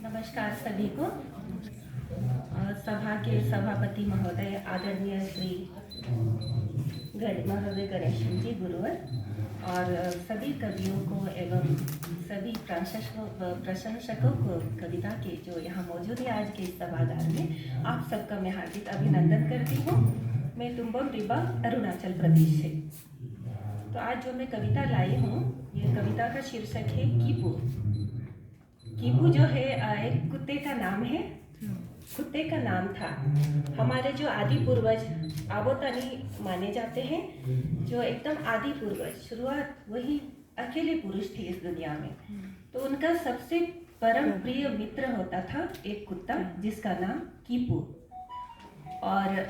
नमस्कार सभी को। सभा के सभापति महोदय आदरणीय श्री महावीर गणेश जी गुरुवर और सभी कवियों को एवं सभी प्रशंसकों को कविता के जो यहाँ मौजूद है आज के इस सभागार में, आप सबका मैं हार्दिक अभिनंदन करती हूँ। मैं तुम्बम रिबा अरुणाचल प्रदेश से। तो आज जो मैं कविता लाई हूँ, ये कविता का शीर्षक है कीपू। कीपू जो है एक कुत्ते का नाम है, कुत्ते का नाम था। हमारे जो आदि पूर्वज आबोतानी माने जाते हैं, जो एकदम आदि पूर्वज शुरुआत वही अकेले पुरुष थे इस दुनिया में। तो उनका सबसे परम प्रिय मित्र होता था एक कुत्ता जिसका नाम कीपू। और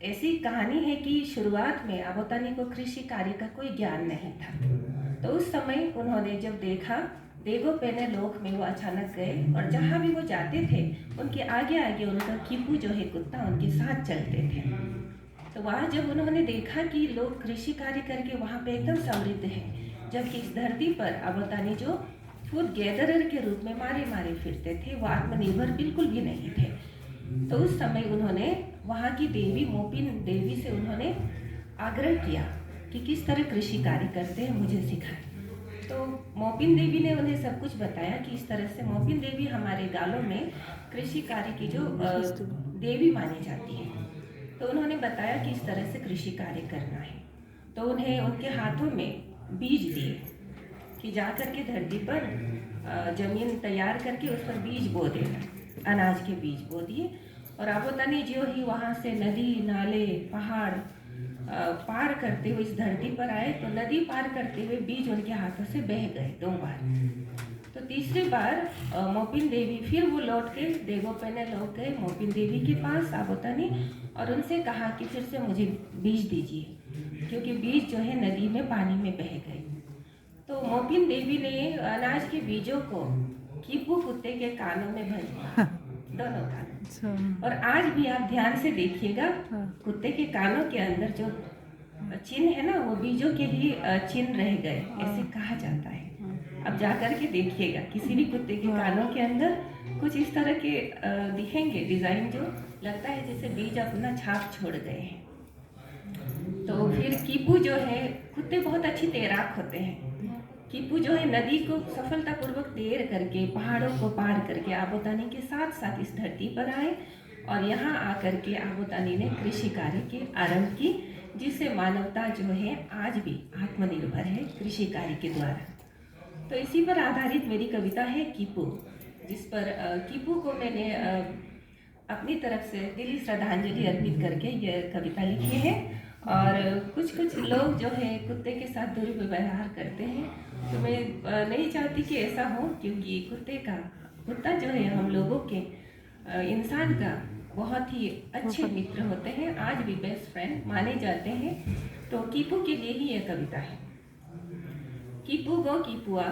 ऐसी कहानी है कि शुरुआत में आबोतानी को कृषि कार्य का कोई ज्ञान नहीं था। तो उस समय उन्होंने जब देखा देगो पेने लोक में वो अचानक गए और जहाँ भी वो जाते थे उनके आगे आगे उनका कीपू जो है कुत्ता उनके साथ चलते थे। तो वहाँ जब उन्होंने देखा कि लोग कृषि कार्य करके वहाँ पे एकदम समृद्ध है, जबकि इस धरती पर आबोतानी जो फूड गैदरर के रूप में मारे मारे फिरते थे, वो आत्मनिर्भर बिल्कुल भी नहीं थे। तो उस समय उन्होंने वहाँ की देवी मोपिन देवी से उन्होंने आग्रह किया कि किस तरह कृषि कार्य करते हैं, मुझे सिखाएं। तो मोपिन देवी ने उन्हें सब कुछ बताया कि इस तरह से मोपिन देवी हमारे गालों में कृषि कार्य की जो देवी मानी जाती है। तो उन्होंने बताया कि इस तरह से कृषि कार्य करना है। तो उन्हें उनके हाथों में बीज दिए कि जा कर के धरती पर जमीन तैयार करके उस पर बीज बो देना, अनाज के बीज बो दिए। और आबोतानी जो ही वहाँ से नदी नाले पहाड़ पार करते हुए इस धरती पर आए, तो नदी पार करते हुए बीज उनके हाथों से बह गए 2 बार। तो तीसरी बार मोपिन देवी फिर वो लौट के देगो पेने लौट गए मोपिन देवी के पास आबोतानी और उनसे कहा कि फिर से मुझे बीज दीजिए, क्योंकि बीज जो है नदी में पानी में बह गए। तो मोपिन देवी ने अनाज के बीजों को कीपू कुत्ते के कानों में भर दिया, दोनों कानों। और आज भी आप ध्यान से देखिएगा, कुत्ते के कानों के अंदर जो चिन्ह है ना, वो बीजों के ही चिन्ह रह गए, ऐसे कहा जाता है। अब जाकर के देखिएगा, किसी भी कुत्ते के कानों के अंदर कुछ इस तरह के दिखेंगे डिजाइन, जो लगता है जैसे बीज अपना छाप छोड़ गए हैं। तो फिर कीपू जो है, कुत्ते बहुत अच्छी तैराक होते हैं। कीपू जो है नदी को सफलतापूर्वक तैर करके पहाड़ों को पार करके आबोतानी के साथ साथ इस धरती पर आए और यहाँ आकर के आबोतानी ने कृषि कार्य के आरंभ की, जिससे मानवता जो है आज भी आत्मनिर्भर है कृषि कार्य के द्वारा। तो इसी पर आधारित मेरी कविता है कीपू, जिस पर कीपू को मैंने अपनी तरफ से दिली श्रद्धांजलि अर्पित करके यह कविता लिखी है। और कुछ लोग जो है कुत्ते के साथ दुर्व्यवहार करते हैं, तो मैं नहीं चाहती कि ऐसा हो, क्योंकि कुत्ता जो है हम लोगों के इंसान का बहुत ही अच्छे मित्र होते हैं, आज भी बेस्ट फ्रेंड माने जाते हैं। तो कीपू के लिए ही यह कविता है। कीपू गो कीपुआ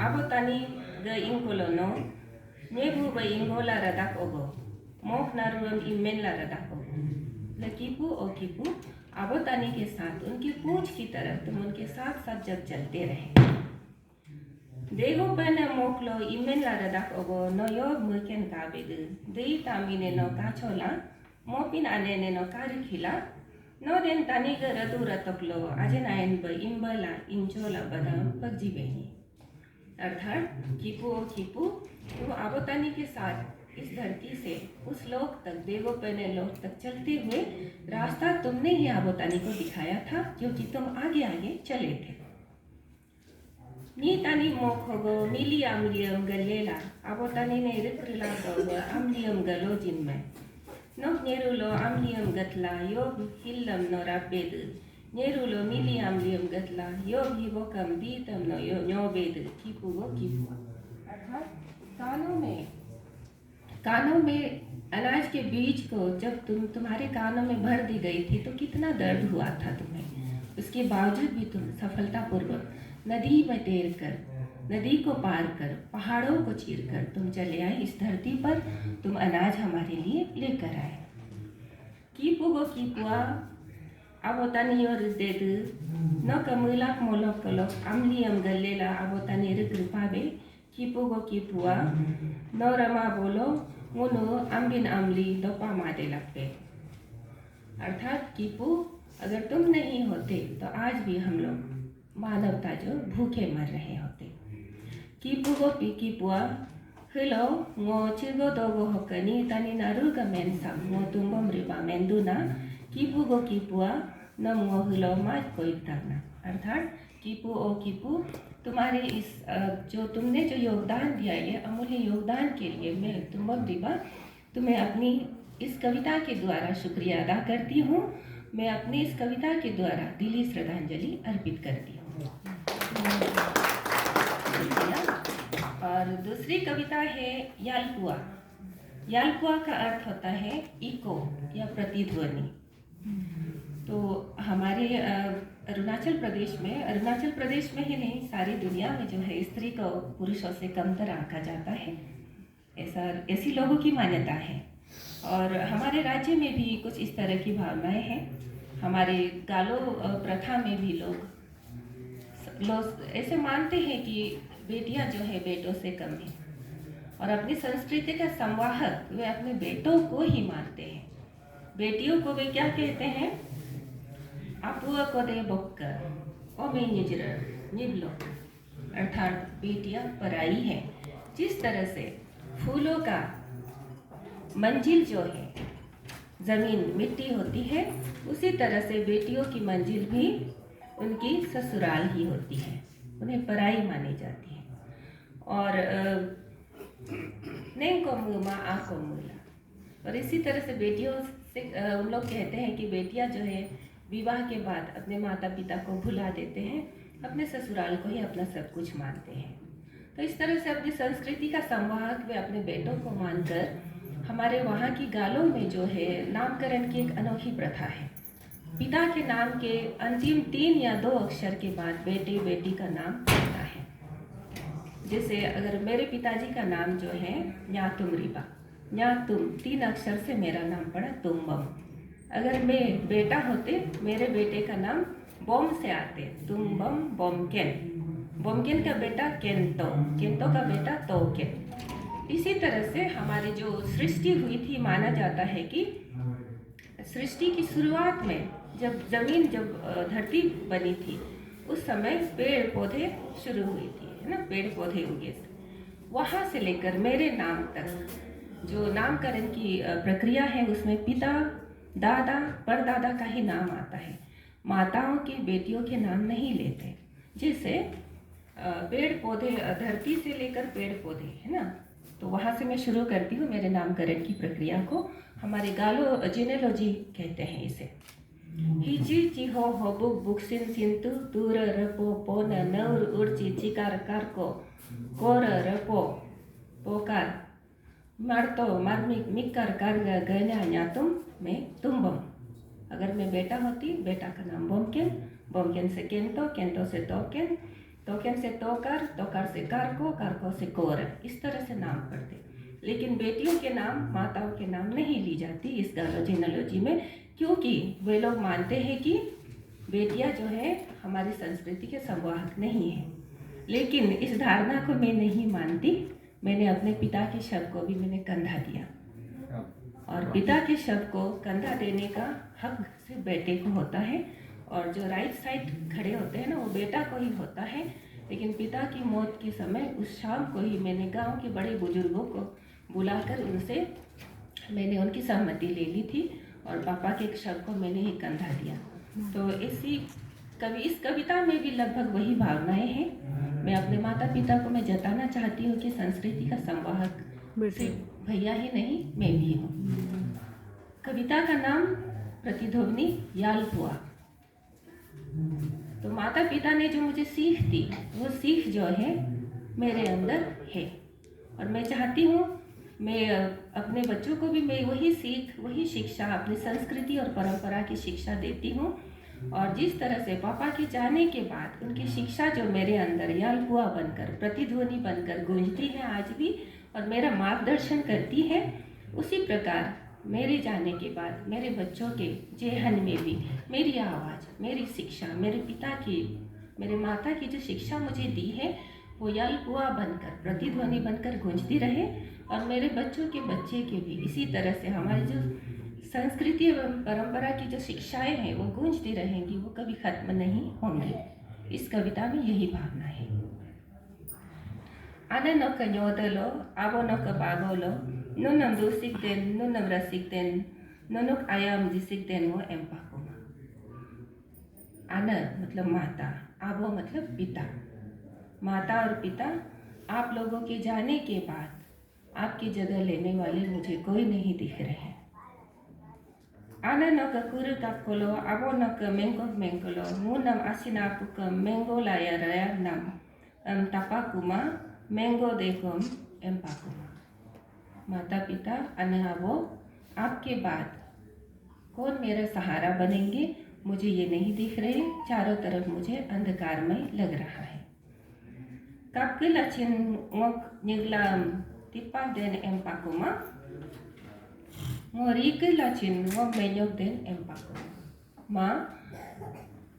आबोतानी ग इंकोलोनो नेबू ब इंगोला रदाक ओगो मोख नारुम इमेनला रदाक ओगो। कीपू और कीपू आबोतानी के साथ उनकी पूंछ की तरफ तुम उनके साथ साथ जब चलते रहे। देगो पेने मोकलो इमेनला रदाक ओगो नो योग मुकेन काबेग देई तामिने नो काछोला मोपिन आने ने नो कारिखिला नो देन तानिग रदू रतकलो आजेनायन ब इम्बला इंचोला बदाम पगजीबेनी। अर्थात कीपू और कीपू तुम आबोतानी के साथ इस धरती से उस लोक तक, देगो पेने लोक तक चलते हुए रास्ता तुमने ही आबोतानी को दिखाया था, क्योंकि तुम आगे आगे चले थे। नी तानी मोखोगो मिली आमलियम गलेला आबोतानी ने रिक्रिला गो आमलियम गलो जिनमें नोक नेरुलो आमलियम गतला योग हिल्लम नो राबेद नेरुलो मिली आमलियम गतला योग हिबोकम दीतम नो न्योबेद कीपू गो कीपू। अर्थात कानों में अनाज के बीज को जब तुम्हारे कानों में भर दी गई थी, तो कितना दर्द हुआ था तुम्हें। उसके बावजूद भी तुम सफलतापूर्वक नदी में तैर कर, नदी को पार कर, पहाड़ों को चीर कर तुम चले आए इस धरती पर, तुम अनाज हमारे लिए लेकर आए। कीपू गो कीपुआ abotani yorisdedu no kamulak molok kolok amliam galela abotani rikripabe kipugo kipua no Rama बोलो मुनु अम्बिन अम्ली दोपा मादे लगते। अर्थात कीपू अगर तुम नहीं होते तो आज भी हम लोग मानवता जो भूखे मर रहे होते। कीपुगो कीपुआ हिलो ngो चिगो दोगो होकनी तनी नारुगा मेंसा ngो तुंबम रिबा मेंदुना कीपुगो कीपुआ न ngो हिलो माज कोई तगना। अर्थात कीपू ओ कीपू तुम्हारे इस जो तुमने जो योगदान दिया ये अमूल्य योगदान के लिए मैं तुंबम रिबा तुम्हें अपनी इस कविता के द्वारा शुक्रिया अदा करती हूँ। मैं अपनी इस कविता के द्वारा दिली श्रद्धांजलि अर्पित करती हूँ। और दूसरी कविता है यालपुआ। यालपुआ का अर्थ होता है इको या प्रतिध्वनि। तो हमारे अरुणाचल प्रदेश में ही नहीं सारी दुनिया में जो है स्त्री को पुरुषों से कमतर आंका जाता है, ऐसी लोगों की मान्यता है। और हमारे राज्य में भी कुछ इस तरह की भावनाएं हैं। हमारे गालो प्रथा में भी लोग ऐसे मानते हैं कि बेटियां जो है बेटों से कम है और अपनी संस्कृति का संवाहक वे अपने बेटों को ही मानते हैं। बेटियों को वे क्या कहते हैं? अपुआ को दे बक्कर ओ में निबलो, अर्थात बेटियां पराई हैं। जिस तरह से फूलों का मंजिल जो है जमीन मिट्टी होती है, उसी तरह से बेटियों की मंजिल भी उनकी ससुराल ही होती है, उन्हें पराई मानी जाती है। और नहीं को मुमा आ को मूला। और इसी तरह से बेटियों से उन लोग कहते हैं कि बेटियां जो है विवाह के बाद अपने माता पिता को भुला देते हैं, अपने ससुराल को ही अपना सब कुछ मानते हैं। तो इस तरह से अपनी संस्कृति का संवाहक वे अपने बेटों को मानकर हमारे वहाँ की गालों में जो है नामकरण की एक अनोखी प्रथा है। पिता के नाम के अंतिम 3 या 2 अक्षर के बाद बेटे बेटी का नाम पड़ता है। जैसे अगर मेरे पिताजी का नाम जो है न्यातुम रिबा, न्यातुम 3 अक्षर से मेरा नाम पड़ा तुम्बम। अगर मैं बेटा होते मेरे बेटे का नाम बॉम से आते, तुम्बम बोमकेन, बोमकेन का बेटा केंतो, केंतो का बेटा तोकेन। इसी तरह से हमारी जो सृष्टि हुई थी, माना जाता है कि सृष्टि की शुरुआत में जब धरती बनी थी उस समय पेड़ पौधे शुरू हुई थी, है ना, पेड़ पौधे उगे। वहाँ से लेकर मेरे नाम तक जो नामकरण की प्रक्रिया है उसमें पिता दादा परदादा का ही नाम आता है। माताओं की बेटियों के नाम नहीं लेते। जैसे पेड़ पौधे धरती से लेकर पेड़ पौधे, है ना, तो वहाँ से मैं शुरू करती हूँ मेरे नामकरण की प्रक्रिया को। हमारे गालो जीनेलॉजी कहते हैं इसे। हिची चिहो होबु बुक्सिन सिंतु दूर रपो पोन नौर उर्ची चिकार कारको कोर रपो पोकार मारतो मार्मिक मिक्कर कारग गन्या न्यातुम में तुम्बम। अगर मैं बेटा होती, बेटा का नाम बोमकेन, बोमकेन से केंतो, केंतो से तोकेन, तोकेन से तोकर, तोकर से कारको, कारको से कोर, इस तरह से नाम पढ़ते। लेकिन बेटियों के नाम माताओं के नाम नहीं ली जाती इस जीनेलॉजी में, क्योंकि वे लोग मानते हैं कि बेटियां जो है हमारी संस्कृति के संवाहक नहीं है। लेकिन इस धारणा को मैं नहीं मानती। मैंने अपने पिता के शव को भी मैंने कंधा दिया, और पिता के शव को कंधा देने का हक सिर्फ बेटे को होता है, और जो राइट साइड खड़े होते हैं ना वो बेटा को ही होता है। लेकिन पिता की मौत के समय उस शाम को ही मैंने गांव के बड़े बुजुर्गों को बुलाकर उनसे मैंने उनकी सहमति ले ली थी, और पापा के शव को मैंने ही कंधा दिया। तो इस कविता में भी लगभग वही भावनाएं हैं। मैं अपने माता पिता को मैं जताना चाहती हूँ कि संस्कृति का संवाहक सिर्फ भैया ही नहीं, मैं भी हूँ। कविता का नाम प्रतिध्वनि यालपुआ। तो माता पिता ने जो मुझे सीख दी वो सीख जो है मेरे अंदर है, और मैं चाहती हूँ मैं अपने बच्चों को भी मैं वही सीख वही शिक्षा अपनी संस्कृति और परंपरा की शिक्षा देती हूँ। और जिस तरह से पापा के जाने के बाद उनकी शिक्षा जो मेरे अंदर यालपुआ बनकर प्रतिध्वनि बनकर गूंजती है आज भी और मेरा मार्गदर्शन करती है, उसी प्रकार मेरे जाने के बाद मेरे बच्चों के जेहन में भी मेरी आवाज़, मेरी शिक्षा, मेरे पिता की, मेरे माता की जो शिक्षा मुझे दी है वो यलपुआ बनकर, प्रतिध्वनि बनकर गूंजती रहे और मेरे बच्चों के बच्चे के भी इसी तरह से हमारी जो संस्कृति एवं परंपरा की जो शिक्षाएं हैं वो गूंजती रहेंगी, वो कभी खत्म नहीं होंगी। इस कविता में यही भावना है। Ana no kanyodalo, abo no kabagolo, nunam dusikden, nunam rasikden, nunuk ayam disikden वो एम्पाकोमा। आना मतलब माता, आबो मतलब पिता। माता और पिता, आप लोगों के जाने के बाद आपकी जगह लेने वाले मुझे कोई नहीं दिख रहे। आना no kakuru kapkolo, abo no ka mengo mengkolo, munam asinapu ka mengo laya raya nam tapakuma mango देखो एम्पाकुमा। माता पिता अनहावो, आपके बाद कौन मेरा सहारा बनेंगे, मुझे ये नहीं दिख रहे, चारों तरफ मुझे अंधकारमय लग रहा है। kapke lachin ngok nyiglam tipak den empakuma, ngorik lachin ngok menyok den empakuma। माँ,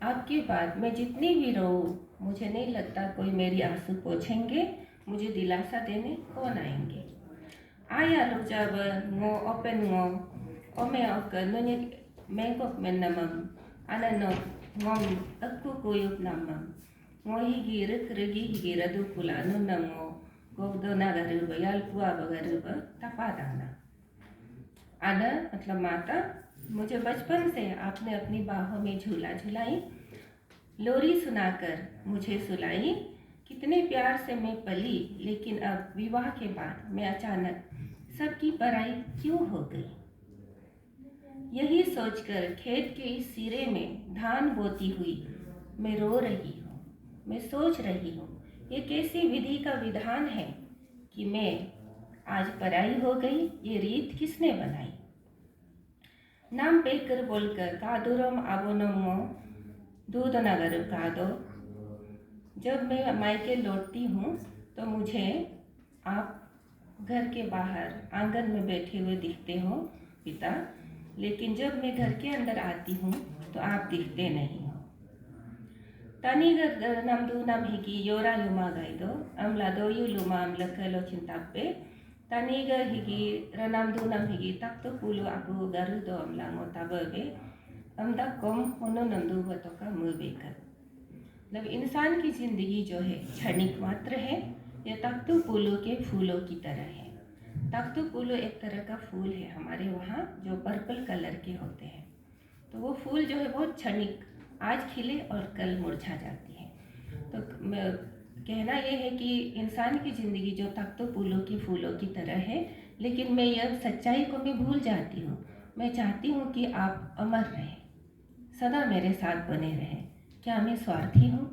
आपके बाद मैं जितनी भी रहूँ, मुझे नहीं लगता कोई मेरी आंसू पोंछेंगे, मुझे दिलासा देने कौन आएंगे। आया लोग जब ngो open ngो ome ok nunye mengkok menamam anano ngom akku kuyuk namam ngो higi rigi higi radu pula nunango gogdo nagaruba yalpua bagaruba tapadana। आना मतलब माता, मुझे बचपन से आपने अपनी बाहों में झूला झुलाई, लोरी सुनाकर मुझे सुलाई, कितने प्यार से मैं पली, लेकिन अब विवाह के बाद मैं अचानक सबकी पराई क्यों हो गई। यही सोचकर खेत के इस सिरे में धान बोती हुई मैं रो रही हूँ। मैं सोच रही हूँ ये कैसी विधि का विधान है कि मैं आज पराई हो गई, ये रीत किसने बनाई। नाम पेकर बोलकर कादुरम आबोनमो दूध नगर कादो। जब मैं मायके लौटती हूँ तो मुझे आप घर के बाहर आंगन में बैठे हुए दिखते हो पिता, लेकिन जब मैं घर के अंदर आती हूँ तो आप दिखते नहीं हो। तनिगर नमदू नम हिगी योरा लुमा गाइदो अमला दोयु लुमा अमलकलो चिंतापे तनिगर हिगी रनमदू नम हिगी तक तो पुलु अबु गरु दो अमला मोताबे अमदा कम होनो नंदू बतोका मुबेकर। मतलब इंसान की जिंदगी जो है क्षणिक मात्र है, यह तख्तु पुलु के फूलों की तरह है। तख्तु पुलु एक तरह का फूल है हमारे वहाँ जो पर्पल कलर के होते हैं, तो वो फूल जो है बहुत क्षणिक, आज खिले और कल मुरझा जाती है। तो कहना यह है कि इंसान की ज़िंदगी जो तख्तु पुलु के फूलों की तरह है, लेकिन मैं यह सच्चाई को मैं भूल जाती हूँ। मैं चाहती हूँ कि आप अमर रहें, सदा मेरे साथ बने रहें। क्या मैं स्वार्थी हूँ?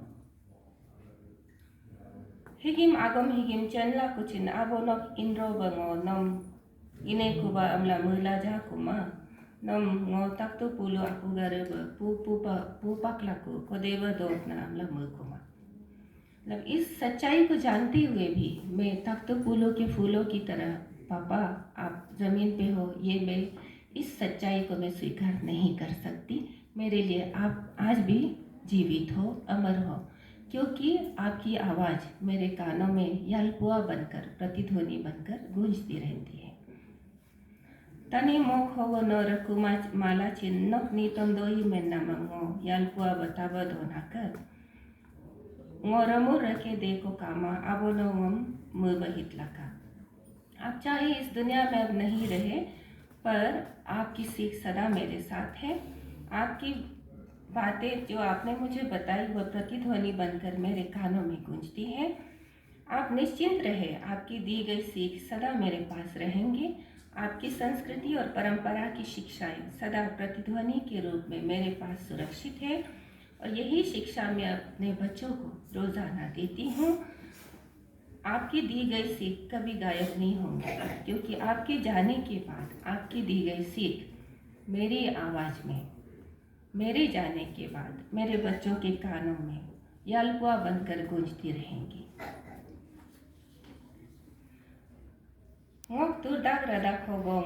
हिगिम आगम हिगिम चनला कुचिन आबोनक इंद्रो बंगो नम इने कुबा अमला मुला जा कुमा नम ngो तख्तु पुलु aku gareba पू पकलाकु को देव दोपना अमला मुकुमा। मतलब इस सच्चाई को जानते हुए भी मैं तख्तु पुलु के फूलों की तरह, पापा आप जमीन पे हो, ये मैं इस सच्चाई को मैं स्वीकार नहीं कर सकती। मेरे लिए आप आज भी जीवित हो, अमर हो, क्योंकि आपकी आवाज़ मेरे कानों में यलपुआ बनकर, प्रतिध्वनि बनकर गूंजती रहती है। तनी मोख हो न रकु माला चिन्नक नीतंदोई में नमंगो यलपुआ बतावा दोनाकर मोरमुर रखे देखो कामा अबो नोम मुबहित लका। आप चाहे इस दुनिया में अब नहीं रहे, पर आपकी सीख सदा मेरे साथ है। आपकी बातें जो आपने मुझे बताई वह प्रतिध्वनि बनकर मेरे कानों में गूंजती है। आप निश्चिंत रहे, आपकी दी गई सीख सदा मेरे पास रहेंगी। आपकी संस्कृति और परंपरा की शिक्षाएं सदा प्रतिध्वनि के रूप में मेरे पास सुरक्षित है, और यही शिक्षा मैं अपने बच्चों को रोज़ाना देती हूँ। आपकी दी गई सीख कभी गायब नहीं होंगी, क्योंकि आपके जाने के बाद आपकी दी गई सीख मेरी आवाज़ में, मेरे जाने के बाद मेरे बच्चों के कानों में यलपुआ बनकर गूंजती रहेंगी। ngok turdak radak hobo